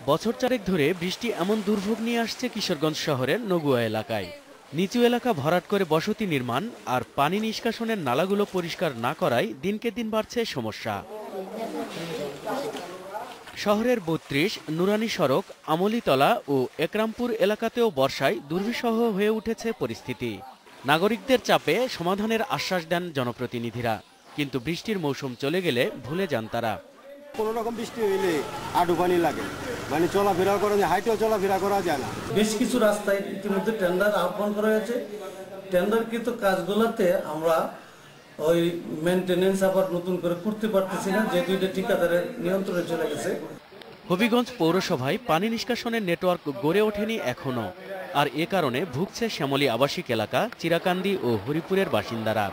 বছর চারেক ধরে বৃষ্টি এমন দুর্ভোগ নিয়ে আসছে কিশোরগঞ্জ শহরের নগুয়া এলাকায়। নিচু এলাকা ভরাট করে বসতি নির্মাণ আর পানি নিষ্কাশনের নালাগুলো পরিষ্কার না করায় দিনকে দিন বাড়ছে সমস্যা। শহরের ৩২ নুরানি সড়ক, আমলিতলা ও একরামপুর এলাকাতেও বর্ষায় দুর্বিষহ হয়ে উঠেছে পরিস্থিতি। নাগরিকদের চাপে সমাধানের আশ্বাস দেন জনপ্রতিনিধিরা, কিন্তু বৃষ্টির মৌসুম চলে গেলে ভুলে যান তারা। কোনো রকম বৃষ্টি হইলে আডু পানি লাগে, মানে চলাফেরা করা যায়, হাইটেও চলাফেরা করা যায় না। বেশ কিছু রাস্তায় ইতিমধ্যে টেন্ডার আহ্বান করা হয়েছে। টেন্ডারকৃত কাজগুলোতে আমরা ওই মেনটেনেন্স আবার নতুন করে করতে পারতেছি না, যেহেতু এটা ঠিকাদারের নিয়ন্ত্রণে চলে গেছে। হবিগঞ্জ পৌরসভায় পানি নিষ্কাশনের নেটওয়ার্ক গড়ে ওঠেনি এখনো, আর এ কারণে ভুগছে শ্যামলী আবাসিক এলাকা, চিরাকান্দি ও হরিপুরের বাসিন্দারা।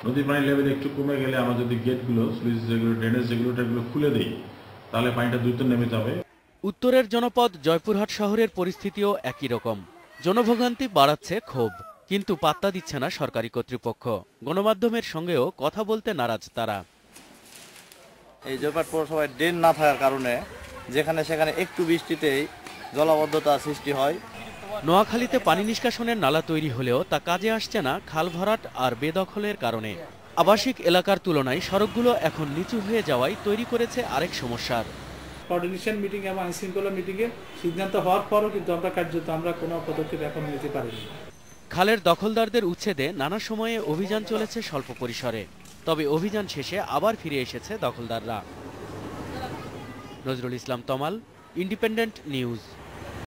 নদীর পানির লেভেল একটু কমে গেলে আমরা যদি গেটগুলো, স্লুইস যেগুলো, ড্রেনেজ যেগুলো খুলে দিই, তাহলে পানিটা দ্রুত নেমে যাবে। উত্তরের জনপদ জয়পুরহাট শহরের পরিস্থিতিও একই রকম। জনভোগান্তি বাড়াচ্ছে ক্ষোভ, কিন্তু পাত্তা দিচ্ছে না সরকারি কর্তৃপক্ষ। গণমাধ্যমের সঙ্গেও কথা বলতে নারাজ তারা। এই জয়পুরহাট পৌরসভায় ড্রেন না থাকার কারণে যেখানে সেখানে একটু বৃষ্টিতেই জলাবদ্ধতা সৃষ্টি হয়। নোয়াখালীতে পানি নিষ্কাশনের নালা তৈরি হলেও তা কাজে আসছে না খাল ভরাট আর বেদখলের কারণে। আবাসিক এলাকার তুলনায় সড়কগুলো এখন নিচু হয়ে যাওয়ায় তৈরি করেছে আরেক সমস্যার। কোঅর্ডিনেশন মিটিং এবং আইনশৃঙ্খলা মিটিংয়ে সিদ্ধান্ত হওয়ার পরও কিন্তু আমরা কোনো পদক্ষেপ এখন নিতে পারিনি। খালের দখলদারদের উচ্ছেদে নানা সময়ে অভিযান চলেছে স্বল্প পরিসরে, তবে অভিযান শেষে আবার ফিরে এসেছে দখলদাররা। নজরুল ইসলাম তমাল, ইন্ডিপেন্ডেন্ট নিউজ।